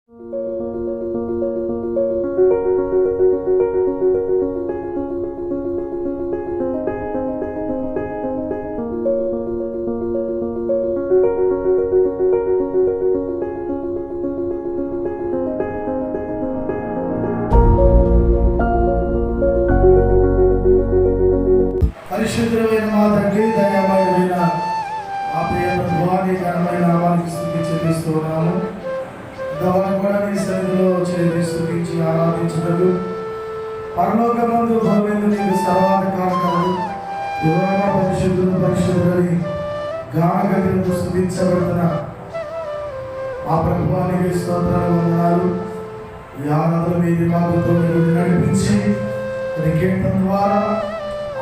పరిశుద్ధమైన మా తండ్రి, దయామయుడైన ఆ ప్రియ ప్రభువాని ఘనమైన నామానికి స్తుతి చెల్లిస్తున్నాము. ఇంతవరకు కూడా నీ సన్నిధిలో చేరి స్తుతించి ఆరాధించుటకు పరలోకమందు భూమిని నీకు సర్వాధికారములు యువన పరిశుద్ధులు పరిశుద్ధులని గానగతితో స్తుతించబడుతున్న ఆ ప్రభువానికి స్తోత్రాలు, వందనాలు. ఈ ఆరాధన మీది మాకుతో మీరు నడిపించి కీర్తన ద్వారా,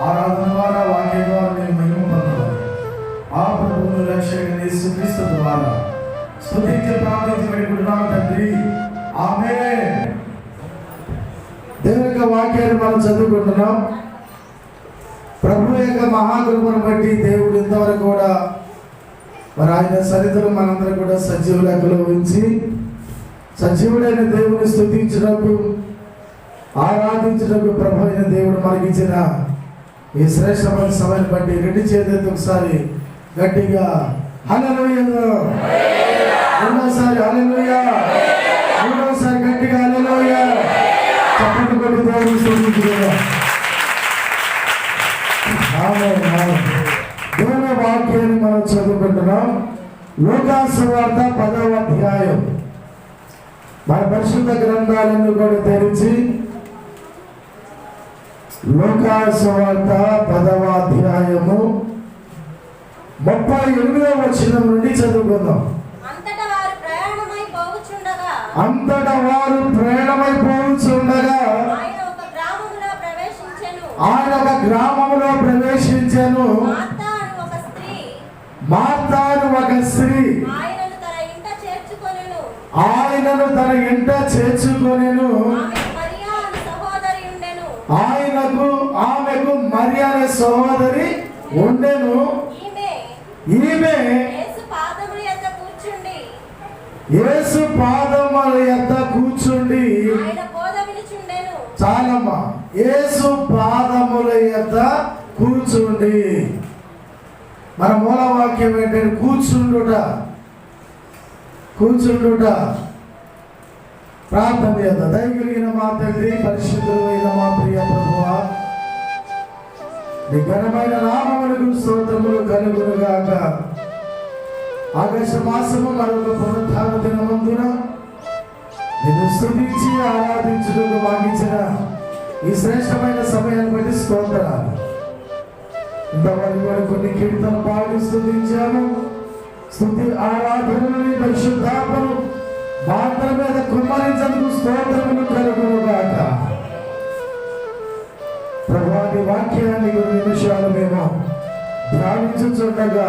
ఆరాధన ద్వారా, వాక్యం ద్వారా నేను మహిమ పొందాలి. ఆ ప్రభువును రక్షకుడైన యేసుక్రీస్తు ద్వారా స్తుతించి ప్రార్థించి వేడుకుంటున్నాము తండ్రి, ఆమేన్. దేవుని యొక్క వాక్యాన్ని మనం చదువుకుంటున్నాం. ప్రభు యొక్క మహాకృపను బట్టి దేవుడు ఇంతవరకు కూడా మరి ఆయన సన్నిధిలో మనందరం కూడా సజీవ లెక్కలో ఉంచి సజీవుడైన దేవుని స్తుతించుటకు, ఆరాధించుటకు ప్రభు అయిన దేవుడు మనకిచ్చిన ఈ శ్రేష్టమైన సమయాన్ని బట్టి రెండు చేతులతో ఒకసారి గట్టిగా హల్లెలూయా, రెండోసారి హల్లెలూయా, మూడోసారి గట్టిగా హల్లెలూయా చప్పట్లు కొట్టి దేవుని స్తుతించుదాం. ఆమేన్, ఆమేన్. దేవుని వాక్యాన్ని మనం చదువుకుంటున్నాం. లూకాసు సువార్త 10వ అధ్యాయం. మన పరిశుద్ధ గ్రంథాలను కూడా తెరిచి లూకాసు సువార్త 10వ అధ్యాయము 38వ వచనం నుండి చదువుకుందాం. అంతటా వారు ప్రయాణమై పోవుచుండగా ఆయన ఒక గ్రామములో ప్రవేశించెను. మార్తా అను ఒక స్త్రీ ఆయనను తన ఇంట చేర్చుకొనెను. ఆమెకు మరియ అనే సహోదరి ఉండెను. ఈమె యేసు పాదముల యొద్ద కూర్చుండి చాలమ్మా, యేసు పాదముల యొద్ద కూర్చుండి. మన మూలవాక్యం ఏంటంటే కూర్చుండుట. ప్రార్థన చేద్దాం. దయగలిగిన మా తండ్రి, పరిశుద్ధుడైన మా ప్రియ ప్రభువా, నీ ఘనమైన నామమునకు స్తోత్రములు కలుగునుగాక. ఆగస్టు మాసము మరొక పునరుత్థాన దినమందున నిన్ను స్తుతించి ఆరాధించుటకు మాకిచ్చిన ఈ శ్రేష్టమైన సమయాన్ని బట్టి స్తోత్రాలు. ఇంతవరకు కూడా కొన్ని కీర్తన పాడి స్తుతించాము. స్తుతి ఆరాధనని పరిశుద్ధాత్మను మాత్ర మీద కుమ్మరించడానికి స్తోత్రములు కలుగునుగాక. ప్రభువా, నీ వాక్యాన్ని కొన్ని నిమిషాలు మేము ధ్యానించుచుండగా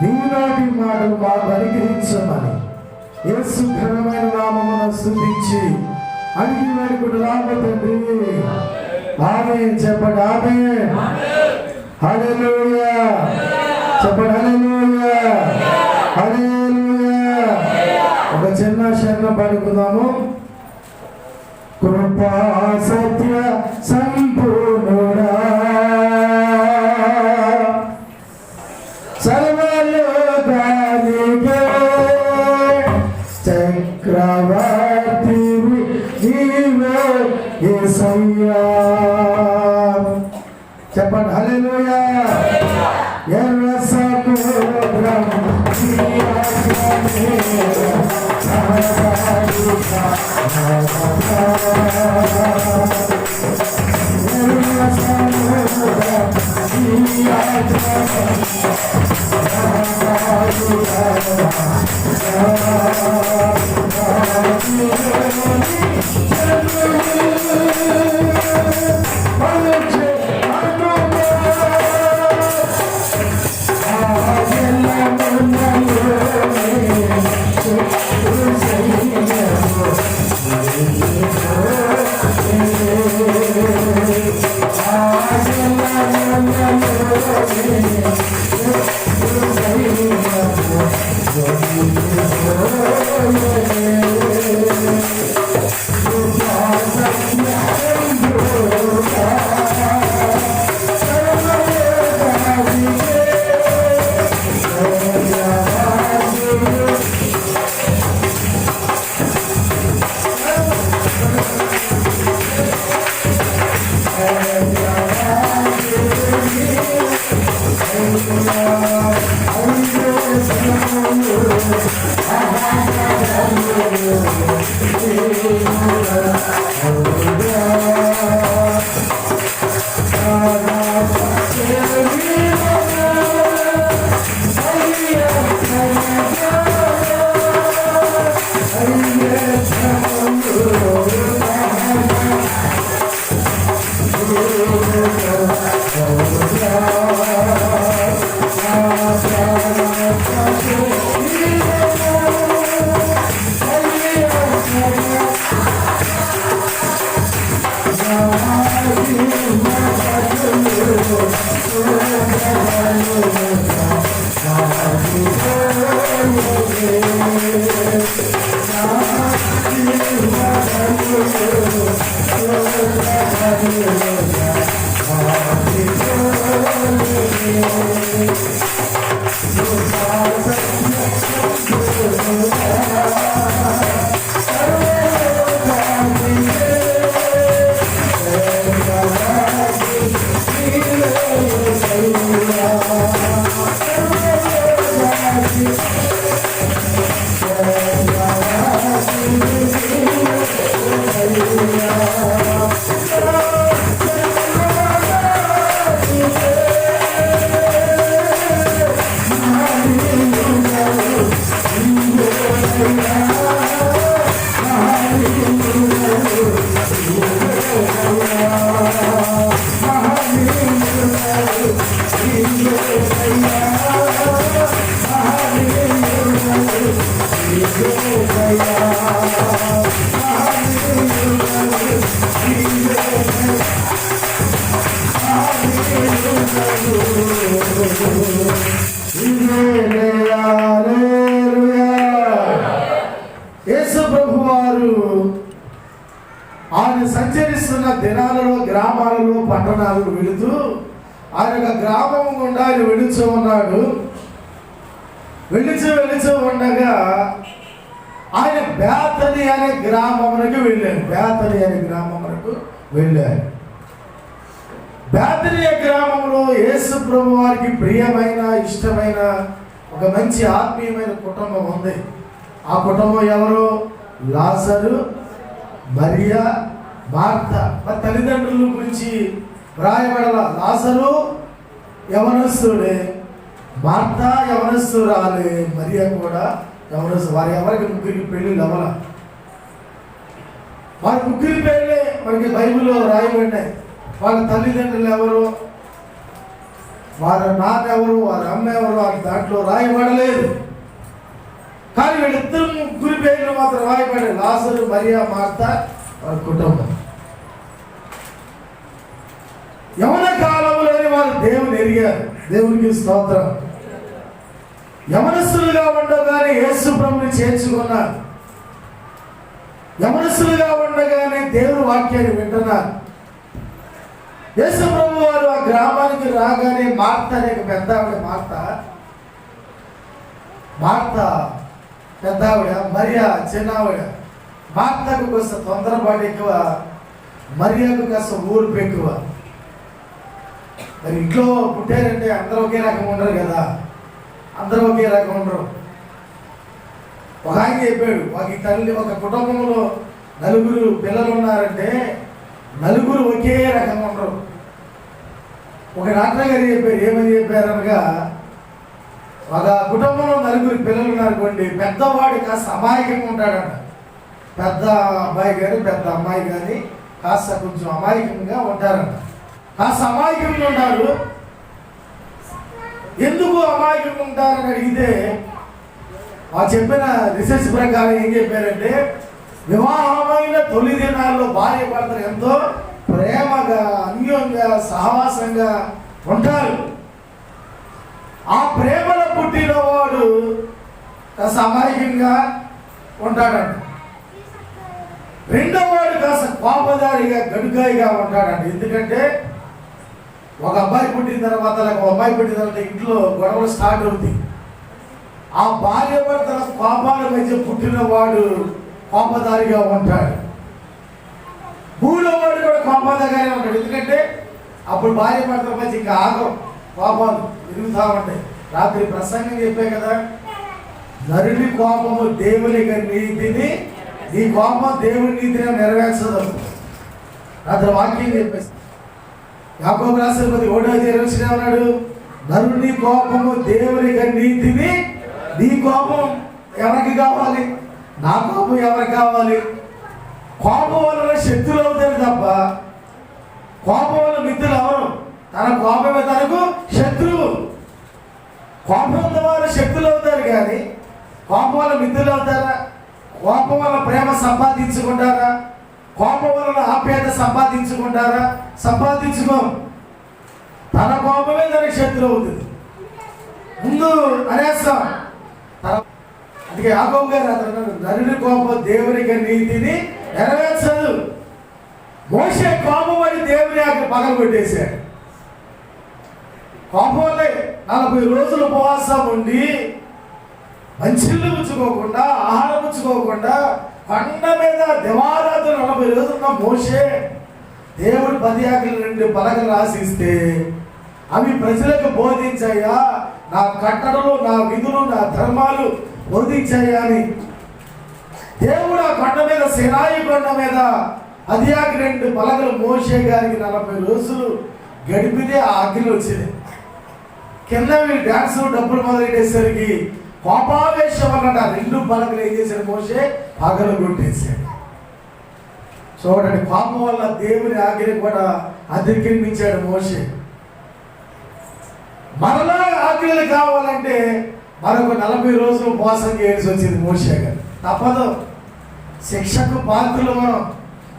నీనాటి మాటలు మాకు అనుగ్రహించమని యేసు ఘనమైన నామమున స్తుతించి అడిగి వేడుకుంటున్నాము తండ్రి, ఆమేన్. చెప్పండి ఆమేన్. హల్లెలూయా చెప్పండి, హల్లెలూయా, హల్లెలూయా. ఒక చిన్న శరణం పడుకుందాము. కృపా సత్య సంపూర్ణుడా, సర్వలోకానికే చక్రవర్తి నీవే యేసయ్యా. చెప్పండి హల్లెలూయా. ఎర్ర సముద్రం యేసు ప్రభువారు ఆయన సంచరిస్తున్న దినాలలో గ్రామాలలో పట్టణాలకు వెళుతూ ఆయన యొక్క గ్రామం గుండా ఆయన వెళుచూ ఉన్నాడు. వెళుచూ ఉండగా ఆయన బేతని అనే గ్రామమునకు వెళ్ళాడు. బేతని అనే గ్రామమునకు వెళ్ళాడు. బేతని గ్రామంలో యేసు ప్రభు వారికి ప్రియమైన ఇష్టమైన ఒక మంచి ఆత్మీయమైన కుటుంబం ఉంది. ఆ కుటుంబం ఎవరు? లాజరు, మరియా, మార్త. మరి తల్లిదండ్రుల గురించి వ్రాయబడాల. లాజరు యవనస్తుడే, మార్త యవనస్తురాలే, మరియా కూడా యవనస్తు. వారి ఎవరికి ముగ్గురికి పెళ్ళిళ్ళు అవ్వాల. వారి ముగ్గురి పెళ్ళి మనకి బైబిల్లో రాయబడినాయి. వాళ్ళ తల్లిదండ్రులు ఎవరు, వారి నాన్న ఎవరు, వారి అమ్మ ఎవరు, వారి దాంట్లో రాయబడలేదు. కానీ వీళ్ళిద్దరు ముగ్గురి పేర్లు మాత్రం రాయబడ్డాయి. లాజరు, మరియా, మార్త, వారి కుటుంబం. యవన కాలంలోనే వారు దేవుని ఎరిగారు. దేవునికి స్తోత్రం. యవనస్తులుగా ఉండగానే యేసు ప్రభుని చేర్చుకున్నారు. యవనస్తులుగా ఉండగానే దేవుని వాక్యాన్ని వింటున్నారు. యేసు ప్రభు వారు ఆ గ్రామానికి రాగానే మార్త అనే పెద్ద ఆవిడ, మార్త పెద్ద ఆవిడ, మరియా చిన్నావిడ. మార్తకు కాస్త తొందరపాటు ఎక్కువ, మరియాకు కాస్త ఊర్పు ఎక్కువ. మరి ఇంట్లో పుట్టారంటే అందరూ ఒకే రకం ఉండరు కదా, అందరూ ఒకే రకం ఉండరు. ఒక ఆయన చెప్పాడు, ఒక కుటుంబంలో నలుగురు పిల్లలు ఉన్నారంటే నలుగురు ఒకే రకం ఉండరు. ఒక డాక్టర్ గారు చెప్పారు, ఏమని చెప్పారనగా, ఒక కుటుంబంలో నలుగురు పిల్లలు ఉన్నారనుకోండి, పెద్దవాడు కాస్త అమాయకంగా ఉంటాడంట. పెద్ద అబ్బాయి కానీ పెద్ద అమ్మాయి కానీ కాస్త కొంచెం అమాయకంగా ఉంటారంట. కాస్త అమాయకంగా ఉంటారు. ఎందుకు అమాయకంగా ఉంటారని అడిగితే ఆ చెప్పిన రీసెర్చ్ ప్రకారం ఏం చెప్పారంటే, వివాహమైన తొలి దినాల్లో భార్య భర్తలు ఎంతో ప్రేమగా అన్యోన్యంగా సహవాసంగా ఉంటారు. ఆ ప్రేమలో పుట్టినవాడు కాస్త అమాయకంగా ఉంటాడంట. రెండో వాడు కాస్త కోపదారిగా గడుగాయిగా ఉంటాడంట. ఎందుకంటే ఒక అబ్బాయి పుట్టిన తర్వాత లేక ఒక అమ్మాయి పుట్టిన తర్వాత ఇంట్లో గొడవలు స్టార్ట్ అవుతాయి. ఆ భార్య భర్తల కోపాల మధ్య పుట్టినవాడు కోపదారిగా ఉంటాడు. మూడో వాడు కూడా కోపదారిగానే ఉంటాడు. ఎందుకంటే అప్పుడు భార్య భర్తల మధ్య ఇంకా ఆగం, కోపాలు తిరుగుతూ ఉంటాయి. రాత్రి ప్రసంగం చెప్పే కదా, నరుని కోపము దేవుని నీతిని, నీ కోపం దేవుని నీతిని నెరవేర్చదు. రాత్రి వాక్యం చెప్పేసి యాకోబు రాసిన 1:20 అన్నాడు, నరుని కోపము దేవుని నీతిని, నీ కోపం ఎవరికి కావాలి? నా కోపం ఎవరికి కావాలి? కోపం వల్ల శత్రులు అవుతారు తప్ప కోపం వల్ల మిత్రులు ఎవరు? తన కోపమే తనకు శత్రువు. కోపం వారు శత్రులు అవుతారు కానీ కోపం వల్ల మిత్రులు అవుతారా? కోపం వల్ల ప్రేమ సంపాదించుకుంటారా? కోపం వల్ల ఆప్యాయత సంపాదించుకుంటారా? సంపాదించుకో. తన కోపమే తనకి శత్రువు అవుతుంది. ముందు అనేస్తాం. అందుకే యాకోబు గారు అతను నరుని కోపం దేవునికి నీతిని నెరవేర్చదు. మోషే కోపం అని దేవుని ఆజ్ఞ పగలగొట్టేశాడు. కోపం వల్లే 40 రోజులు ఉపవాసం ఉండి మంచిళ్ళు పుచ్చుకోకుండా, ఆహారం పుచ్చుకోకుండా కొండ మీద దివారాత్రులు 40 రోజులున్న మోషే దేవుడు 10 ఆజ్ఞలు 2 పలకలు రాసిస్తే అవి ప్రజలకు బోధించాయా, నా కట్టడలు, నా విధులు, నా ధర్మాలు బోధించాయా అని దేవుడు ఆ కొండ మీద, సినాయి కొండ మీద 10 ఆజ్ఞలు 2 పలకలు మోషే గారికి 40 రోజులు గడిపితే ఆ ఆజ్ఞలు వచ్చింది. కింద వీళ్ళు డాన్స్ డబ్బులు మొదలెట్టేసరికి కోపావేశం అన్నట్టు ఆ 2 పలకలు ఏం చేశాడు? మోషే పగలు కొట్టేశాడు. చూడండి, కోపం వల్ల దేవుని ఆజ్ఞని కూడా అతిక్రమించాడు మోషే. మరలా ఆజ్ఞలు కావాలంటే మరొక 40 రోజులు ఉపవాసం చేయాల్సి వచ్చింది మోషే గారు. తప్పదు. శిక్షకు పాత్రలు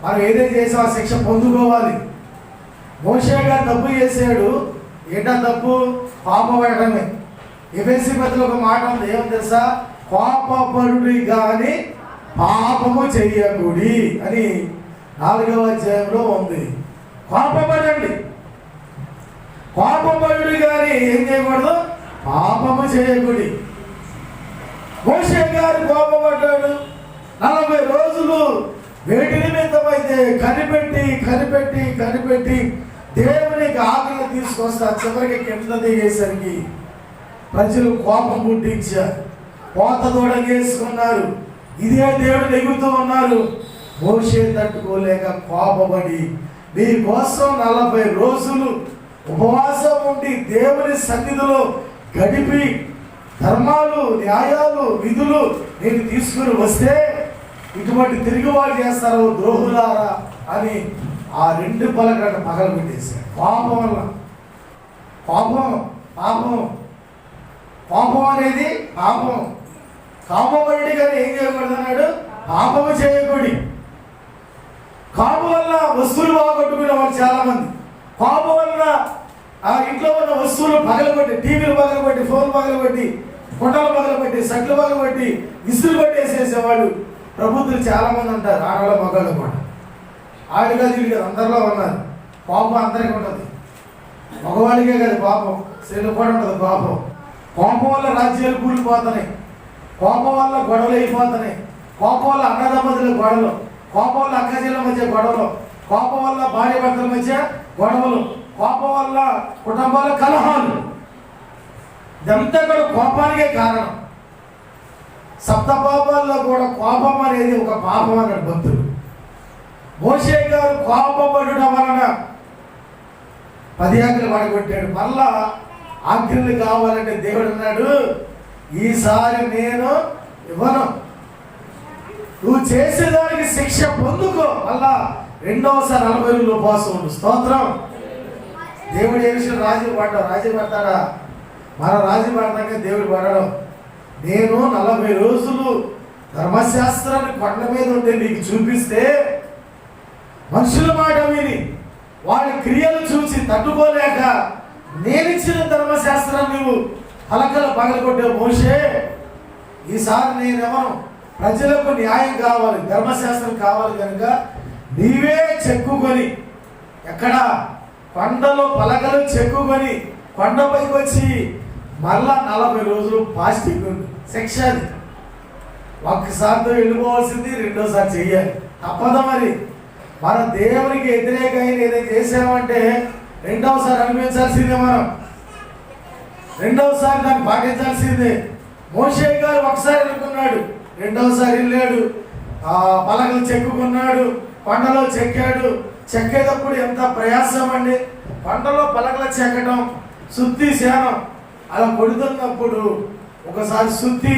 మనం ఏదైతే చేసామో ఆ శిక్ష పొందుకోవాలి. మోషే గారు తప్పు చేశాడు. ఏంటా తప్పు? పాపపడటమే. ఎఫెసీ పత్రికలో ఒక మాట ఉంది, ఏమో తెలుసా? పాపపడుడి కానీ పాపము చెయ్యకుడి అని 4వ అధ్యాయంలో ఉంది. పాపపడండి, పాపపడుడి కానీ ఏం చేయకూడదు? పాపము చేయకుడి. మోషే గారు కోపపడ్డాడు. 40 రోజులు వేటి నిమిత్తమైతే కనిపెట్టి దేవునికి ఆకలి తీసుకొస్తా చివరికి కింద దిగేసరికి ప్రజలు కోపం పుట్టించారు, పోత తోడగేసుకున్నారు. ఇదే దేవుడు ఎగుతూ ఉన్నారు. మోషే తట్టుకోలేక కోపపడి మీకోసం 40 రోజులు ఉపవాసం ఉండి దేవుని సన్నిధిలో గడిపి ధర్మాలు, న్యాయాలు, విధులు నేను తీసుకుని వస్తే ఇటువంటి తిరుగుబాటు చేస్తారు ద్రోహులారా అని ఆ 2 పలకలను పగలు పెట్టేశారు. పాపం వల్ల. పాపం అనేది పాపం. కామబడి కానీ ఏం చేయకూడదు అన్నాడు? పాపము చేయకూడి. కాపు వల్ల వస్తువులు బాగొట్టుకునే వాళ్ళు చాలా మంది. పాపం వల్ల ఆ ఇంట్లో ఉన్న వస్తువులు పగలబట్టి, టీవీలు పగలబట్టి, ఫోన్లు పగలబట్టి, కొండలు పగలబట్టి, సట్లు పగలబట్టి, విసులు పట్టేసేసేవాళ్ళు ప్రభుత్వులు చాలా మంది ఉంటారు. ఆడవాళ్ళ మగాళ్ళు కూడా. ఆడిగా తిరిగి అందరిలో ఉన్నారు. పాపం అందరికీ ఉంటుంది. మగవాళ్ళకే కాదు పాపం, స్త్రీలు కూడా ఉంటుంది పాపం. కోపం వల్ల రాజ్యాలు కూలిపోతున్నాయి. కోపం వల్ల గొడవలు అయిపోతున్నాయి. కోపం వల్ల అన్నదమ్ముల గొడవలు, కోపం వల్ల అక్కచెల్ల మధ్య గొడవలు, కోపం వల్ల భార్య భర్తల మధ్య గొడవలు, కోపం వల్ల కుటుంబాల కలహాలు. ఇదంతా కూడా కోపానికే కారణం. 7 పాపాల్లో కూడా కోపం అనేది ఒక పాపం అన్నాడు భక్తుడు. మోషే గారు కోపపడడం వలన 10 ఆజ్ఞలు పడగొట్టాడు. మళ్ళా ఆజ్ఞలు కావాలంటే దేవుడు అన్నాడు, ఈసారి నేను ఇవ్వను, నువ్వు చేసేదానికి శిక్ష పొందుకో. మళ్ళా 2వసారి 40 రోజులు ఉపవాసం ఉండు. స్తోత్రం. దేవుడు ఏ విషయం రాజీ పడతాడా? మన రాజీ పడతాక దేవుడు పడడం. నేను 40 రోజులు ధర్మశాస్త్రాన్ని కొండ మీద ఉంటే నీకు చూపిస్తే మనుషుల మాట విని వాడి క్రియలు చూసి తట్టుకోలేక నేనిచ్చిన ధర్మశాస్త్రాన్ని నువ్వు హలకలు పగలగొట్టే మోషే, ఈసారి నేనెవను? ప్రజలకు న్యాయం కావాలి, ధర్మశాస్త్రం కావాలి కనుక నీవే చెక్కుకొని, ఎక్కడ? కొండలో పలకలు చెక్కుకొని కొండపైకి వచ్చి మళ్ళా 40 రోజులు ఫాస్టింగ్ ఉంది. శిక్ష అది. ఒక్కసారితో వెళ్ళిపోవాల్సింది, 2వసారి చెయ్యాలి. తప్పదు మరి. మన దేవునికి వ్యతిరేకంగా ఏదైతే చేసామంటే 2వసారి అనిపించాల్సిందే. మనం 2వసారి దాన్ని పాటించాల్సిందే. మోషే గారు ఒకసారి అనుకున్నాడు, 2వసారి వెళ్ళాడు, ఆ పలకలు చెక్కుకున్నాడు, కొండలో చెక్కాడు. చెక్కేటప్పుడు ఎంత ప్రయాసం అండి! కొండలో పలకలు చెక్కడం, శుద్ధి శానం అలా కొడుతున్నప్పుడు ఒకసారి శుద్ధి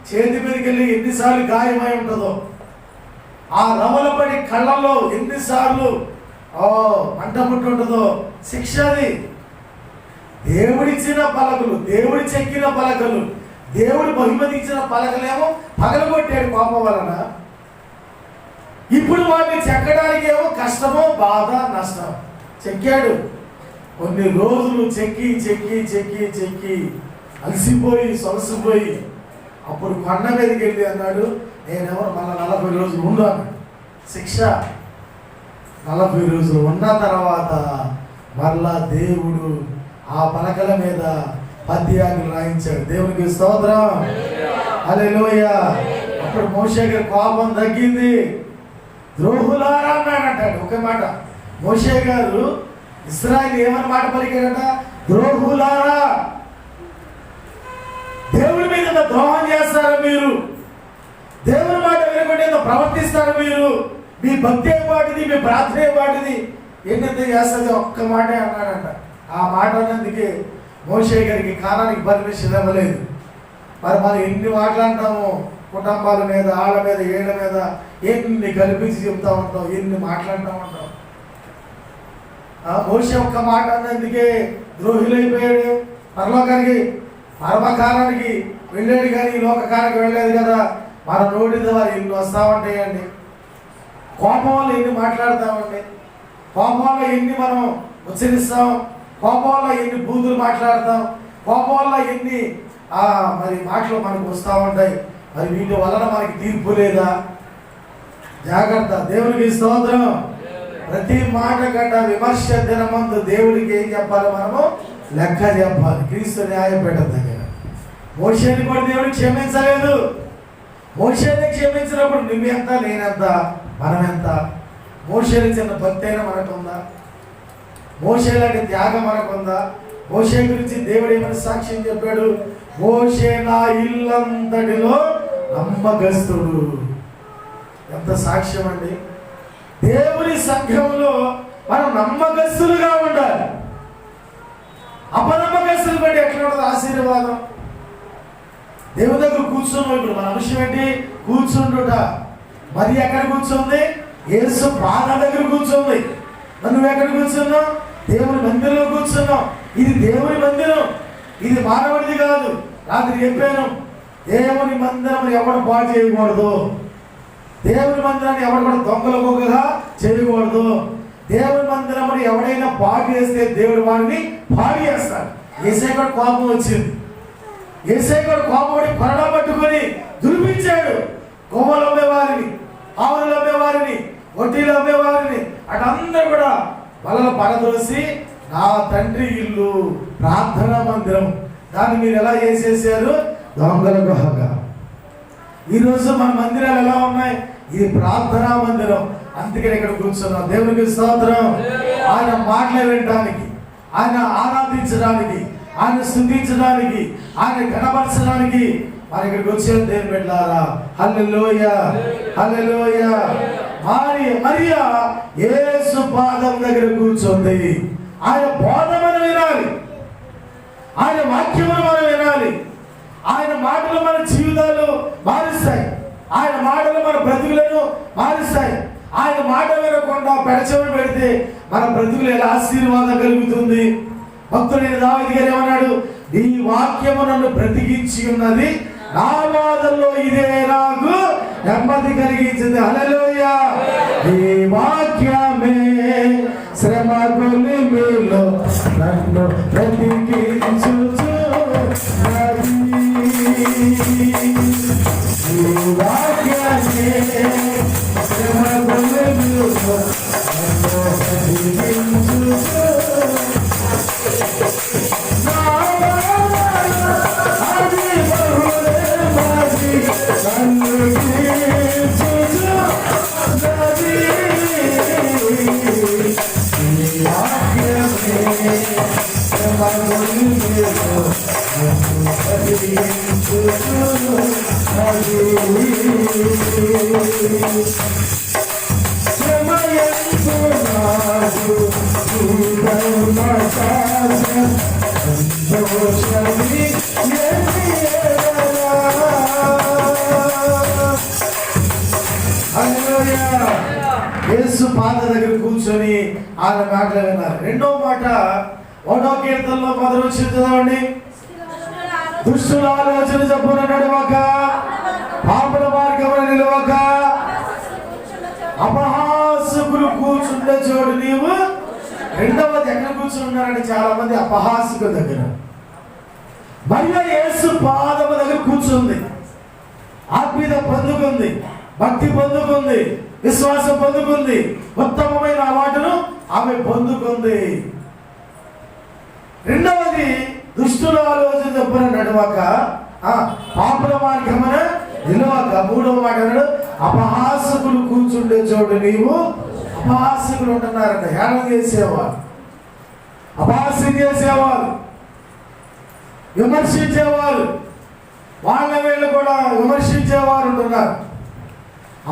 చేతి మీదకి వెళ్ళి ఎన్నిసార్లు గాయమై ఉంటుందో, ఆ రమల పడి కళ్ళల్లో ఎన్నిసార్లు మంట పుట్టి ఉంటుందో. శిక్ష అది. దేవుడిచ్చిన పలకలు, దేవుడి చెక్కిన పలకలు, దేవుడు బహుమతించిన పలకలేమో పగలగొట్టాడు కోపం వలన. ఇప్పుడు వాటిని చెక్కడానికి ఏమో కష్టమో, బాధ, నష్టం. చెక్కాడు. కొన్ని రోజులు చెక్కి అలసిపోయి సొలసిపోయి అప్పుడు కొండ మీదకి వెళ్ళి అన్నాడు, నేనెవరు? మళ్ళీ 40 రోజులు ఉండాలి. శిక్ష 40 రోజులు ఉన్న తర్వాత మళ్ళా దేవుడు ఆ పలకల మీద 10 ఆజ్ఞలు రాయించాడు. దేవునికి స్తోత్రం. హల్లెలూయా. అప్పుడు మోషే గారి కోపం తగ్గింది. ద్రోహులారా అన్నాడంటాడు. ఒకే మాట. మోషే గారు ఇశ్రాయేలు ఏమని మాట పలికాడట? ద్రోహులారా. దేవుడి మీద ద్రోహం చేస్తారా మీరు? దేవుని మాట వినకుండా ప్రవర్తిస్తారా మీరు? మీ భక్తి ఏ వాటిది, మీ ప్రార్థన ఏ వాటిది? ఏంటంటే చేస్తుంది? ఒక్క మాటే అన్నాడంట. ఆ మాట అన్నందుకే మోషే గారికి కాలానికి పర్మిషన్ ఇవ్వలేదు. మరి మనం ఎన్ని మాట్లాడతాము కుటుంబాల మీద, ఆళ్ళ మీద, ఏళ్ళ మీద ఎన్ని కల్పించి చెప్తా ఉంటాం, ఎన్ని మాట్లాడుతూ ఉంటాం. మోషే ఒక్క మాట అన్నందుకే ద్రోహులైపోయాడు. పరమకారానికి వెళ్ళాడు కానీ ఈ లోకకారానికి వెళ్ళలేదు కదా. మన నోటి ద్వారా ఎన్ని వస్తూ ఉంటాయండి. కోపం వల్ల ఎన్ని మాట్లాడతామండి, కోపం వల్ల ఎన్ని మనం ఉచ్చరిస్తాం, కోపం వల్ల ఎన్ని బూతులు మాట్లాడతాం, కోపం వల్ల ఎన్ని మరి మాటలు మనకు వస్తూ ఉంటాయి. మరి వీటి వలన మనకి తీర్పు లేదా? జాగ్రత్త. దేవునికి స్తోత్రం. ప్రతి మాట కంటే విమర్శ దినమందు దేవుడికి ఏం చెప్పాలి? మనము లెక్క చెప్పాలి. క్రీస్తు న్యాయపీఠ దగ్గర మోషేని కూడా దేవుడు క్షమించలేదు. మోషేని క్షమించినప్పుడు నువ్వెంత, నేనెంత, మనమెంత? మోషేని చిన్న భక్తి అయినా మనకుందా? మోషే లాంటి త్యాగం మనకుందా? మోషే గురించి దేవుడు ఏమైనా సాక్ష్యం చెప్పాడు? మోషే నా ఇల్లంతటిలో నమ్మకస్తుడు. ఎంత సాక్ష్యం అండి! దేవుని సంఘంలో మనం నమ్మకస్తులుగా ఉండాలి. అపనమ్మకస్తులు బట్టి ఎట్లా ఉండదు ఆశీర్వాదం? దేవుని దగ్గర కూర్చున్నాం. ఇప్పుడు మన అంశం ఏంటి? కూర్చుండుట. మరి ఎక్కడ కూర్చుంది? యేసు పాదాల దగ్గర కూర్చుంది. నువ్వు ఎక్కడ కూర్చున్నావు? దేవుని మందిరంలో కూర్చున్నావు. ఇది దేవుని మందిరం, ఇది మానవుడిది కాదు. రాత్రి చెప్పాను, దేవుని మందిరం ఎవరు పాడు చేయకూడదు. దేవుని మందిరాన్ని ఎవరు కూడా దొంగలుగా చేయకూడదు. దేవుని మందిరమును ఎవడైనా పాడు చేస్తే దేవుడు వాడిని పాడు చేస్తాడు. యేసయ్య కూడా కోపం వచ్చింది. యేసయ్య కూడా కోపపడి కొరడా పట్టుకొని దుర్పించాడు. కొమ్మలు అమ్మేవారిని, ఆవులు అమ్మేవారిని, వడ్డీలు అమ్మేవారిని అటందరూ కూడా వలలు పడదోసి నా తండ్రి ఇల్లు ప్రార్థనా మందిరం, దాన్ని మీరు ఎలా చేసేసారు? దొంగల గుహగా. ఈరోజు మన మందిరాలు ఎలా ఉన్నాయి? ఇది ప్రార్థనా మందిరం. అందుకని ఇక్కడ కూర్చున్నాం. దేవునికి స్తోత్రం. ఆయన మాటలు వినడానికి, ఆయన ఆరాధించడానికి, ఆయన స్తుతించడానికి, ఆయన కనపరచడానికి మరి ఇక్కడికి వచ్చారు దేవుని బిడ్డలారా. హల్లెలూయా, హల్లెలూయా. మరియా యేసు పాదం దగ్గర కూర్చుంది. ఆయన బోధనను వినాలి, ఆయన వాక్యమును మనం వినాలి. ఆయన మాటలు మన జీవితాలు మారుస్తాయి. ఆయన మాటలు మన బ్రతుకులను మారుస్తాయి. ఆయన మాట వినకుండా పెడచెవిన పెడితే మన బ్రతుకులు ఎలా ఆశీర్వాదం కలుగుతుంది? భక్తుడైన దావీదు గారు ఏమన్నాడు? నీ వాక్యము నన్ను బ్రతికించి ఉన్నది, నా బాధల్లో ఇదే నాకు నెమ్మది కలిగించింది. హల్లెలూయా. నీ వాక్యమే శ్రమ కొలిమిలో నన్ను బ్రతికించుచున్నది. నీ వాక్యమే శ్రమ కొలిమిలో నన్ను బ్రతికించుచున్నది. యేసు పాద దగ్గర కూర్చొని ఆయన మాటలు విన్నారు. రెండో మాట 1వ కీర్తనలో 10వ వచనం చదవండి. దుష్టుల ఆలోచన చొప్పున నడవక, పాపుల మార్గమున నిలవక, అపహాసకులు కూర్చుండ చోటు నీవు. రెండవది ఎక్కడ కూర్చున్నారంటే చాలా మంది అపహాసకుల దగ్గర. మరియ యేసు పాదము దగ్గర కూర్చుంది. ఆత్మీయత పొందుకుంది, భక్తి పొందుకుంది, విశ్వాసం పొందుకుంది, ఉత్తమమైన అవార్డును ఆమె పొందుకుంది. రెండవది దుష్టుల ఆలోచన చొప్పున నడవక, పాపుల మార్గమున నిలవక. మూడవ మాట అన్నాడు, అపహాసకులు కూర్చుండే చోటు నీవు. అపహాసకులు ఉంటున్నారంట, హేళన చేసేవారు, అపహాస్యం చేసేవారు, విమర్శించేవారు, వాళ్ళ వీళ్ళు కూడా విమర్శించేవారు ఉంటున్నారు.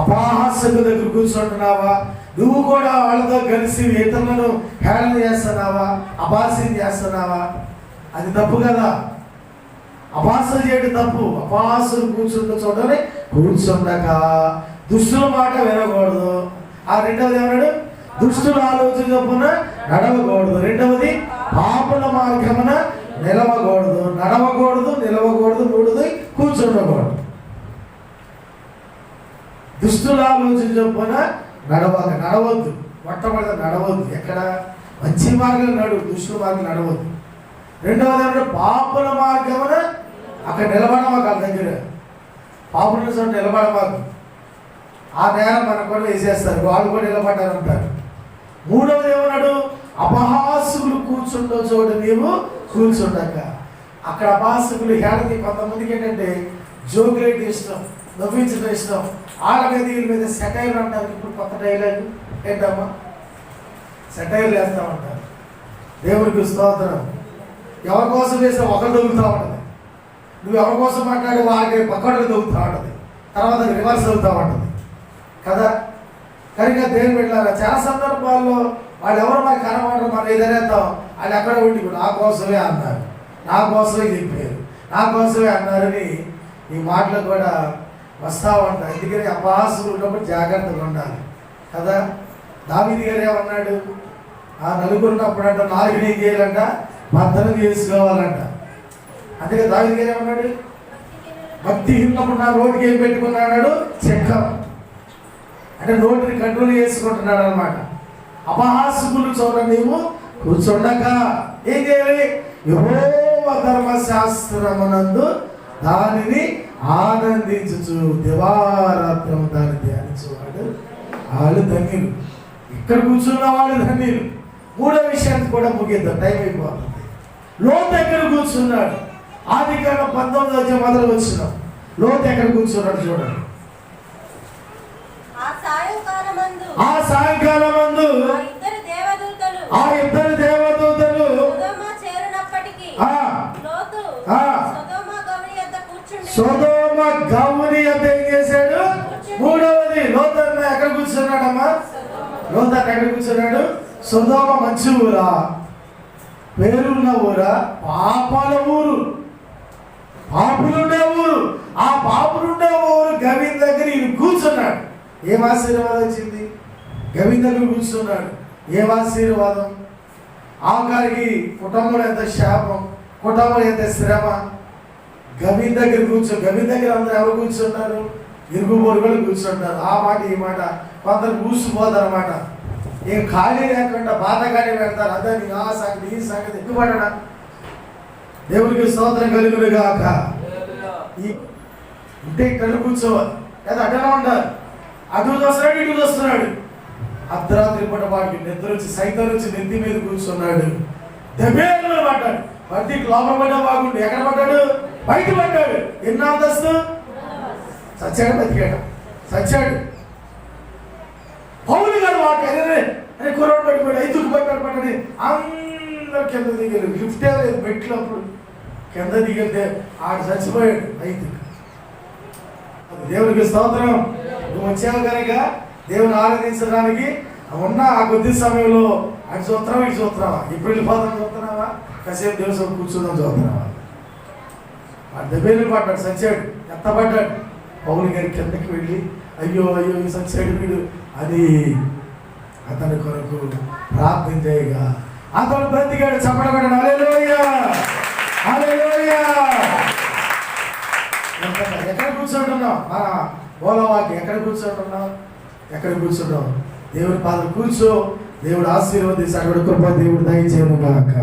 అపహాసకుల దగ్గర కూర్చుంటున్నావా? నువ్వు కూడా వాళ్ళతో కలిసి ఇతరులను హేళన చేస్తున్నావా? అపహాస్యం చేస్తున్నావా? అది తప్పు కదా. అపహాస్యం చేయడం తప్పు. అపహాసులు కూర్చుంటే చూడాలి, కూర్చుండక దుష్టుల మాట వినకూడదు. ఆ రెండవది ఏమన్నాడు? దుష్టుల ఆలోచన చొప్పున నడవకూడదు. రెండవది పాపుల మార్గమున నిలవకూడదు. నడవకూడదు, నిలవకూడదు. మూడవది కూర్చుండకూడదు. దుష్టుల ఆలోచన చొప్పున నడవద్దు. మొట్టమొదటి నడవద్దు. ఎక్కడ? మంచి మార్గం నడువు, దుష్టుల మార్గం నడవద్దు. రెండవది అంటే పాపుల మార్గమున అక్కడ నిలబడమాకు. వాళ్ళ దగ్గర పాపుల చోట నిలబడమాకు. ఆ నేరం మనకు కూడా వేసేస్తారు, వాళ్ళు కూడా నిలబడ్డారంటారు. మూడవది ఏమన్నాడు? అపహాసుకులు కూర్చుండో చోట నీవు కూర్చుండక. అక్కడ అపహాసుకులు హేళకి కొంతమందికి ఏంటంటే జోకులేట్ ఇష్టం, నవ్వించడం ఇష్టం. వాళ్ళ మీద వీళ్ళ మీద సెటైర్లు అంటారు. ఇప్పుడు కొత్త డైలాగ్ ఏంటమ్మా? సెటైర్లు వేస్తూ ఉంటారు. దేవుడికి స్తోత్రం. ఎవరి కోసం వేస్తే ఒకరు దొరుకుతూ ఉంటుంది. నువ్వు ఎవరి కోసం మాట్లాడి వాళ్ళకి పక్కడకు దొరుకుతూ ఉంటుంది, తర్వాత రివర్స్ అవుతూ ఉంటుంది కదా. కనుక దేవుని వెళ్ళాలి. చాలా సందర్భాల్లో వాళ్ళు ఎవరు మనకి కనబడరు, మనం ఏదైనా వాళ్ళు ఎక్కడ ఉండి నా కోసమే అన్నారు, నా కోసమే చెప్పారు, నా కోసమే అన్నారని ఈ మాటలు కూడా వస్తూ ఉంటాయి. ఎందుకని అపహాసులు ఉన్నప్పుడు జాగ్రత్తగా ఉండాలి కదా. దావీదు గారు ఏమన్నాడు? ఆ నలుగురున్నప్పుడు అంట 4 ఏం చేయాలంట? మర్దనం చేసుకోవాలంట. అందుకే దావీదు గారు ఏమన్నాడు? భక్తి ఉన్నప్పుడు నా నోటికి ఏం పెట్టుకున్నాడు? చక్రం. అంటే నోటిని కంట్రోల్ చేసుకుంటున్నాడు అనమాట. అపహాసుకులు చోట నీవు కూర్చుండక ఏం చేయాలి? యెహోవా ధర్మశాస్త్రమునందు దానిని ఆనందించుచు దివారాత్రము దాన్ని ధ్యానించేవాడు వాళ్ళు ధన్యులు. ఇక్కడ కూర్చున్న వాళ్ళు ధన్యులు. మూడో విషయానికి కూడా ముగిద్దాం, టైం అయిపోతుంది. లోతు ఎక్కడ కూర్చున్నాడు? ఆదికాండం 19వ మొదలు వచ్చినాం. లోతు ఎక్కడ కూర్చున్నాడు చూడండి. ఆ సాయంకాలమందు ఆ ఇద్దరు దేవదూతలు సొదొమ గమొర యొద్ద ఏం చేశాడు? మూడవది లోతు ఎక్కడ కూర్చున్నాడమ్మా? లోతు ఎక్కడ కూర్చున్నాడు? సొదొమ మంచి ఊరా, పేరున్న ఊరా, పాపాల ఊరు, పాపులుండే ఊరు. ఆ పాపులుండే ఊరు గవిన్ దగ్గర ఈయన కూర్చున్నాడు. ఏం ఆశీర్వాదం వచ్చింది? గవిన్ దగ్గర కూర్చున్నాడు. ఏం ఆశీర్వాదం? ఆఖరికి కుటుంబంలో ఎంత శాపం, కుటుంబంలో ఎంత శ్రమ. గవిన్ దగ్గర గవిన్ దగ్గర అందరూ ఎవరు కూర్చున్నారు? ఇరుగు పొరుగులు కూర్చుంటారు. ఆ మాట ఈ మాట కొందరు కూసిపోతారు అన్నమాట. ఏం ఖాళీ లేకుండా బాధగానే పెడతారు. అదే నీ ఆ సంగతి ఈ సంగతి ఎందుకుపడడా? దేవుడికి స్తోత్రం కలుగును గాక. ఈ ఇంటే ఇక్కడ కూర్చోవాలి లేదా అడ్డలా ఉండాలి. అటు వస్తున్నాడు, ఇటు వస్తున్నాడు. అర్ధరాత్రి పూట వాడికి నిద్ర వచ్చి సైతం వచ్చి నెత్తి మీద కూర్చున్నాడు. దెబ్బేళ్ళు పడ్డాడు. పట్టికి లోపల పడ్డా బాగుండు. ఎక్కడ పడ్డాడు? బయట పడ్డాడు. ఎన్నో అంతస్తు? చచ్చాడు, బతికాడు, చచ్చాడు. పౌలు గారు వాటి అరే కుర్రాడు పడిపోయాడు, ఐదుకు పడ్డాడు పడ్డాడు. అందరూ కింద దిగారు. లిఫ్టే లేదు మెట్లు. అప్పుడు కింద దిగితే ఆడు చచ్చిపోయాడు. ఐదుకు. దేవుడికి స్తోత్రం. నువ్వు వచ్చావు కనుక దేవుని ఆరాధించడానికి ఉన్న ఆ కొద్ది సమయంలో అటు చూస్తున్నావా, ఇటు చూస్తున్నావా, ఇప్పుడు వెళ్ళిపోతాం చూస్తున్నావా, కాసేపు దేవుని కూర్చుందాం చూస్తున్నావా. ఆ దెబ్బలు పడ్డాడు, చచ్చాడు, ఎత్తపడ్డాడు. పౌలు గారి కిందకి వెళ్ళి అయ్యో అయ్యో ఈ చచ్చాడు వీడు అది అతని కొరకు ప్రార్థన చేయగా అతను బ్రతికాడు. చప్పడబడ్డాడు. హల్లెలూయా, హల్లెలూయా. ఎక్కడ కూర్చుంటున్నావు? ఓలవాకి ఎక్కడ కూర్చుంటున్నావు? ఎక్కడ కూర్చున్నావు? దేవుడి పాదం కూర్చో. దేవుడు ఆశీర్వదిస్తాడు. అక్కడ కృప దేవుడు దయచేయను గాక.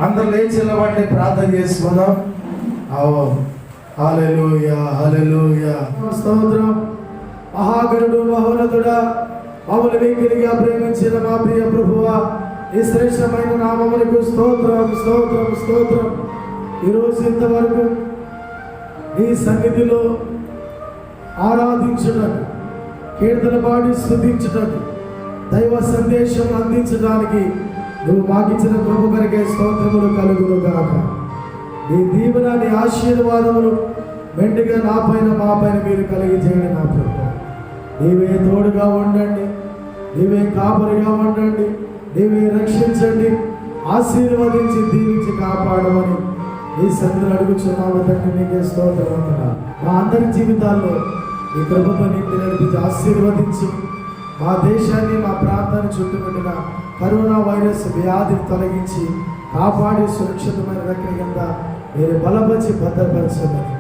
అందరూ లేచి నిలబడి ప్రార్థన చేసుకుందాం. హల్లెలూయా, హల్లెలూయా. స్తోత్రం. మహాగణుడు, మహోన్నతుడా, మమ్మల్ని మిక్కిలిగా ప్రేమించిన మా ప్రియ ప్రభువా, ఈ శ్రేష్టమైన నామములకు స్తోత్రం, స్తోత్రం, స్తోత్రం. ఈరోజు ఇంతవరకు నీ సన్నిధిలో ఆరాధించడం, కీర్తన పాడి స్తుతించడం, దైవ సందేశం అందించడానికి నువ్వు మాకిచ్చిన కృప కొరకే స్తోత్రములు కలుగును గాక. నీ దీవెన, నీ ఆశీర్వాదములు మెండుగా నా పైన మా పైన మీరు కలిగి చేయండి. నా ప్రభు నీవే తోడుగా ఉండండి, నీవే కాపరిగా ఉండండి, నీవే రక్షించండి, ఆశీర్వదించి దీవించి కాపాడమని నీ సన్నిధిలో అడుగుచున్నాము తండ్రి. నీకే స్తోత్రం. మా అందరి జీవితాల్లో ఈ కృపతో నింపి నడిపించి ఆశీర్వదించు. మా దేశాన్ని, మా ప్రాంతాన్ని చుట్టుముట్టిన కరోనా వైరస్ వ్యాధిని తొలగించి కాపాడి సురక్షితమైన రక్షణ కింద మీరు బలపరిచి భద్రపరచమని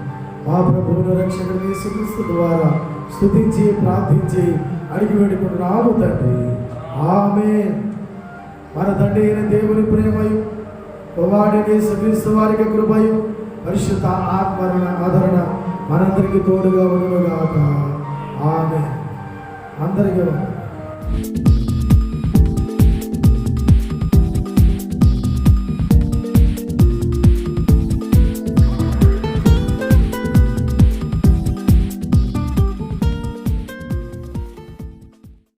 మా ప్రభువును రక్షకుడు యేసుక్రీస్తు ద్వారా స్తుతించి ప్రార్థించి అడిగి వేడుకుంటున్నాము తండ్రి. ఆమేన్. మన తండ్రి అయిన దేవుని ప్రేమయు కుమారుడైన యేసుక్రీస్తు వారి యొక్క కృపయు పరిశుద్ధ ఆత్మ ఆదరణ మనందరికీ తోడుగా ఉండును గాక. ఆమేన్. అందరికీ వందనాలు.